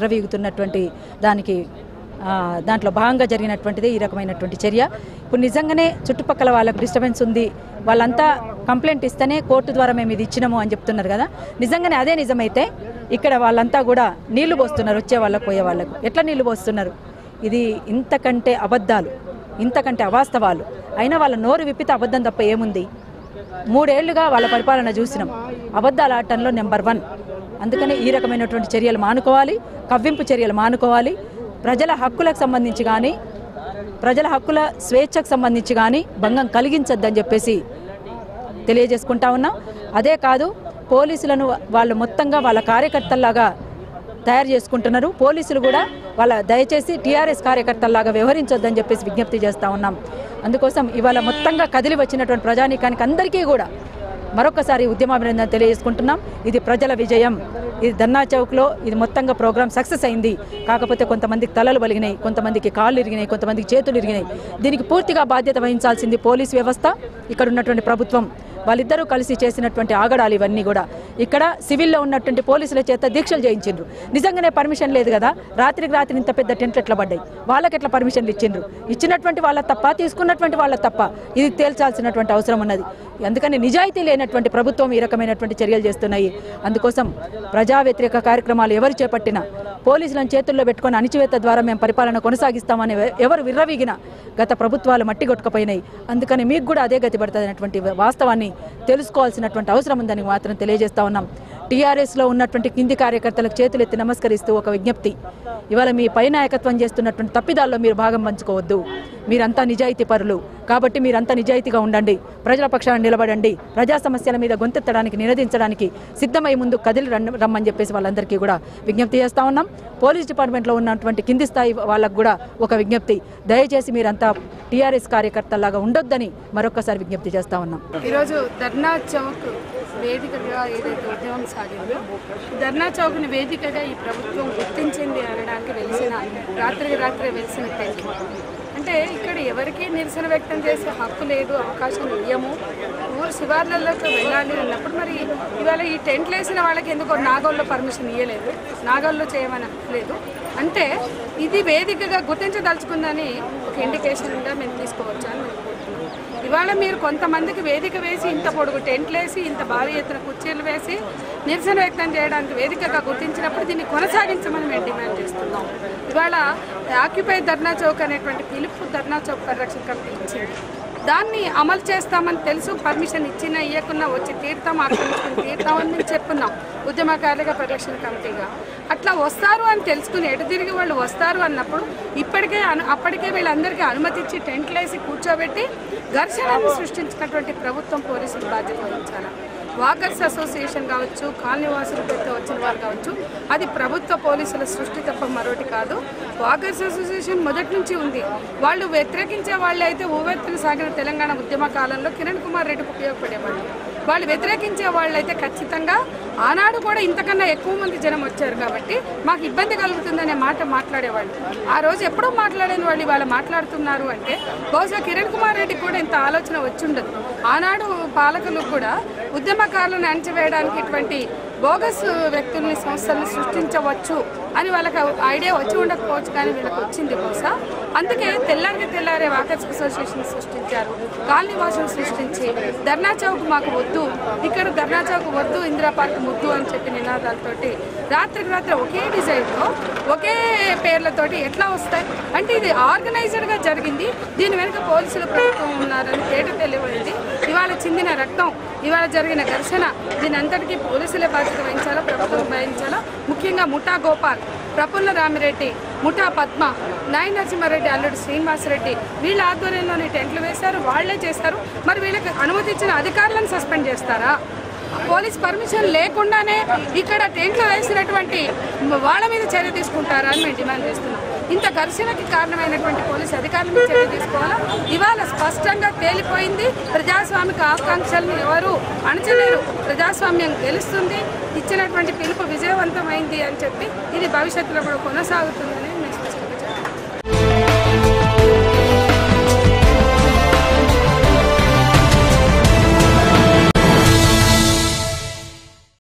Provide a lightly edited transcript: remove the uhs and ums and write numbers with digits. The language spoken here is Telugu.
విర్రవీగుతున్నటువంటి దానికి దాంట్లో భాగంగా జరిగినటువంటిది ఈ రకమైనటువంటి చర్య. ఇప్పుడు నిజంగానే చుట్టుపక్కల వాళ్ళకు డిస్టర్బెన్స్ ఉంది, వాళ్ళంతా కంప్లైంట్ ఇస్తేనే కోర్టు ద్వారా మేము ఇది ఇచ్చినాము అని చెప్తున్నారు కదా. నిజంగానే అదే నిజమైతే ఇక్కడ వాళ్ళంతా కూడా నీళ్లు పోస్తున్నారు, వచ్చే వాళ్ళకు పోయే వాళ్ళకు. ఎట్లా నీళ్లు పోస్తున్నారు? ఇది ఇంతకంటే అబద్ధాలు, ఇంతకంటే అవాస్తవాలు. అయినా వాళ్ళ నోరు విప్పితే అబద్ధం తప్ప ఏముంది? 3 ఏళ్లుగా వాళ్ళ పరిపాలన చూసినాం. అబద్ధాల ఆటంలో నెంబర్ 1. అందుకని ఈ రకమైనటువంటి చర్యలు మానుకోవాలి, కవ్వింపు చర్యలు మానుకోవాలి. ప్రజల హక్కులకు సంబంధించి కానీ, ప్రజల హక్కుల స్వేచ్ఛకు సంబంధించి కానీ భంగం కలిగించొద్దని చెప్పేసి తెలియజేసుకుంటా ఉన్నాం. అదే కాదు, పోలీసులను వాళ్ళు మొత్తంగా వాళ్ళ కార్యకర్తల్లాగా తయారు చేసుకుంటున్నారు. పోలీసులు కూడా వాళ్ళ దయచేసి టీఆర్ఎస్ కార్యకర్తల్లాగా వ్యవహరించొద్దని చెప్పేసి విజ్ఞప్తి చేస్తూ ఉన్నాం. అందుకోసం ఇవాళ మొత్తంగా కదిలి వచ్చినటువంటి ప్రజానీకానికి అందరికీ కూడా మరొకసారి ఉద్యమాభినందన తెలియజేసుకుంటున్నాం. ఇది ప్రజల విజయం. ఇది ధర్నా చౌక్లో ఇది మొత్తంగా ప్రోగ్రామ్ సక్సెస్ అయింది. కాకపోతే కొంతమందికి తలలు బలిగినాయి, కొంతమందికి కాళ్ళు ఇరిగినాయి, కొంతమందికి చేతులు ఇరిగినాయి. దీనికి పూర్తిగా బాధ్యత వహించాల్సింది పోలీస్ వ్యవస్థ, ఇక్కడ ఉన్నటువంటి ప్రభుత్వం. వాళ్ళిద్దరూ కలిసి చేసినటువంటి ఆగడాలు ఇవన్నీ కూడా. ఇక్కడ సివిల్లో ఉన్నటువంటి పోలీసుల చేత దీక్షలు చేయించిండ్రు. నిజంగానే పర్మిషన్ లేదు కదా, రాత్రికి రాత్రి ఇంత పెద్ద టెంట్లు ఎట్లా పడ్డాయి? వాళ్ళకి ఎట్లా పర్మిషన్లు ఇచ్చిండ్రు? ఇచ్చినటువంటి వాళ్ళ తప్ప, తీసుకున్నటువంటి వాళ్ళ తప్ప? ఇది తేల్చాల్సినటువంటి అవసరం ఉన్నది. అందుకని నిజాయితీ లేనటువంటి ప్రభుత్వం ఈ రకమైనటువంటి చర్యలు చేస్తున్నాయి. అందుకోసం ప్రజా వ్యతిరేక కార్యక్రమాలు ఎవరు చేపట్టినా పోలీసులను చేతుల్లో పెట్టుకొని అణిచివేత ద్వారా మేము పరిపాలన కొనసాగిస్తామని ఎవరు విర్రవీగినా గత ప్రభుత్వాలు మట్టి కొట్టుకుపోయినాయి. అందుకని మీకు కూడా అదే గతి పడుతుందనేటువంటి వాస్తవాన్ని తెలుసుకోవాల్సినటువంటి అవసరం ఉందని మాత్రం తెలియజేస్తా ఉన్నాం. టీఆర్ఎస్లో ఉన్నటువంటి కింది కార్యకర్తలకు చేతులెత్తి నమస్కరిస్తూ ఒక విజ్ఞప్తి. ఇవాళ మీ పై నాయకత్వం చేస్తున్నటువంటి తప్పిదాల్లో మీరు భాగం పంచుకోవద్దు. మీరంతా నిజాయితీ పరులు కాబట్టి మీరంతా నిజాయితీగా ఉండండి, ప్రజల పక్షాన నిలబడండి, ప్రజా సమస్యల మీద గొంతెత్తడానికి, నినదించడానికి సిద్ధమై ముందు కదిలి రమ్మని చెప్పేసి వాళ్ళందరికీ కూడా విజ్ఞప్తి చేస్తూ ఉన్నాం. పోలీస్ డిపార్ట్మెంట్లో ఉన్నటువంటి కింది స్థాయి వాళ్ళకు కూడా ఒక విజ్ఞప్తి, దయచేసి మీరంతా టీఆర్ఎస్ కార్యకర్తలాగా ఉండొద్దని మరొకసారి విజ్ఞప్తి చేస్తూ ఉన్నాం. ఈరోజు ధర్నా చౌక్ వేదికగా ఏదైతే ఉద్యమం సాగిందో, ధర్నా చౌక్ని వేదికగా ఈ ప్రభుత్వం గుర్తించింది అనడానికి రాత్రికి రాత్రే వెలిసిన టెంట్. అంటే ఇక్కడ ఎవరికీ నిరసన వ్యక్తం చేసే హక్కు లేదు, అవకాశం ఇయ్యము. ఊరు శివార్లలోకి వెళ్ళాలి అన్నప్పుడు మరి ఇవాళ ఈ టెంట్లు వేసిన వాళ్ళకి ఎందుకో నాగోల్లో పర్మిషన్ ఇవ్వలేదు, నాగోల్లో చేయమని లేదు. అంటే ఇది వేదికగా గుర్తించదలుచుకుందని ఒక ఇండికేషన్గా మేము తీసుకోవచ్చాను. ఇవాళ మీరు కొంతమందికి వేదిక వేసి ఇంత పొడుగు టెంట్లు వేసి ఇంత భారీ ఎత్తున కుర్చీలు వేసి నిరసన వ్యక్తం చేయడానికి వేదికగా గుర్తించినప్పుడు దీన్ని కొనసాగించమని మేము డిమాండ్ చేస్తున్నాం. ఇవాళ ఆక్యుపై ధర్నా చౌక్ అనేటువంటి పిలుపు ధర్నా చౌక్ పరిరక్షణ కమిటీ ఇచ్చింది. దాన్ని అమలు చేస్తామని తెలుసు, పర్మిషన్ ఇచ్చినా ఇవ్వకున్నా వచ్చి తీర్థం ఆక్రమించుకుని తీర్థమని మేము చెప్పున్నాం ఉద్యమకారులుగా పరిరక్షణ కమిటీగా. అట్లా వస్తారు అని తెలుసుకుని ఎటు తిరిగి వాళ్ళు వస్తారు అన్నప్పుడు అప్పటికే వీళ్ళందరికీ అనుమతి ఇచ్చి టెంట్లు వేసి కూర్చోబెట్టి ఘర్షణను సృష్టించినటువంటి ప్రభుత్వం పోలీసులు బాధ్యత వహించాలి. వాకర్స్ అసోసియేషన్ కావచ్చు, కాలనీ వాసులు వచ్చిన వారు కావచ్చు, అది ప్రభుత్వ పోలీసుల సృష్టి తప్ప మరొకటి కాదు. వాకర్స్ అసోసియేషన్ మొదటి నుంచి ఉంది. వాళ్ళు వ్యతిరేకించే వాళ్ళు అయితే ఊవెత్తులు సాగిన తెలంగాణ ఉద్యమ కాలంలో కిరణ్ కుమార్ రెడ్డికి ఉపయోగపడేవాళ్ళు. వాళ్ళు వ్యతిరేకించే వాళ్ళైతే ఖచ్చితంగా ఆనాడు కూడా ఇంతకన్నా ఎక్కువ మంది జనం వచ్చారు కాబట్టి మాకు ఇబ్బంది కలుగుతుందనే మాట మాట్లాడేవాళ్ళు. ఆ రోజు ఎప్పుడూ మాట్లాడని వాళ్ళు ఇవాళ మాట్లాడుతున్నారు అంటే బహుశా కిరణ్ కుమార్ రెడ్డికి కూడా ఇంత ఆలోచన వచ్చుండదు. ఆనాడు పాలకులు కూడా ఉద్యమకారులను అణచివేయడానికి ఇటువంటి బోగస్ వ్యక్తుల్ని, సంస్థలను సృష్టించవచ్చు అని వాళ్ళకి ఐడియా వచ్చి ఉండకపోవచ్చు, కానీ వీళ్ళకి వచ్చింది బహుశా. అందుకే తెల్లారే వాకర్స్ అసోసియేషన్ సృష్టించారు, కాలనీ వాసులు సృష్టించి ధర్నా చౌక్ మాకు వద్దు, ఇక్కడ ధర్నా చౌక్ వద్దు, ఇందిరా పార్క్ ముద్దు అని చెప్పి నినాదాలతోటి రాత్రికి రాత్రి ఒకే డిజైన్లో ఒకే పేర్లతోటి ఎట్లా వస్తాయి అంటే ఇది ఆర్గనైజర్గా జరిగింది. దీని వెనుక పోలీసులు ప్రభుత్వం ఉన్నారని తేట తెలియబడింది. ఇవాళ చిందిన రక్తం, ఇవాళ జరిగిన ఘర్షణ, దీని అంతటికీ పోలీసులే బాధ్యత వహించాలా, ప్రభుత్వం వహించాలా. ముఖ్యంగా ముఠా గోపాల్, ప్రఫుల్ల రామిరెడ్డి, ముఠా పద్మ, నాయ నరసింహారెడ్డి అల్లుడు శ్రీనివాసరెడ్డి వీళ్ళ ఆధ్వర్యంలోని టెంట్లు వేశారు, వాళ్లే చేశారు. మరి వీళ్ళకి అనుమతి ఇచ్చిన అధికారులను సస్పెండ్ చేస్తారా? పోలీస్ పర్మిషన్ లేకుండానే ఇక్కడ టెంట్లు వేసినటువంటి వాళ్ళ మీద చర్య తీసుకుంటారా అని మేము డిమాండ్ చేస్తున్నాం. ఇంత ఘర్షణకి కారణమైనటువంటి పోలీసు అధికారుల మీద చర్య తీసుకోవాలా? ఇవాళ స్పష్టంగా తేలిపోయింది, ప్రజాస్వామిక ఆకాంక్షలను ఎవరు అణచలేరు, ప్రజాస్వామ్యం గెలుస్తుంది, ఇచ్చినటువంటి పిలుపు విజయవంతమైంది అని చెప్పి ఇది భవిష్యత్తులో కూడా కొనసాగుతుందని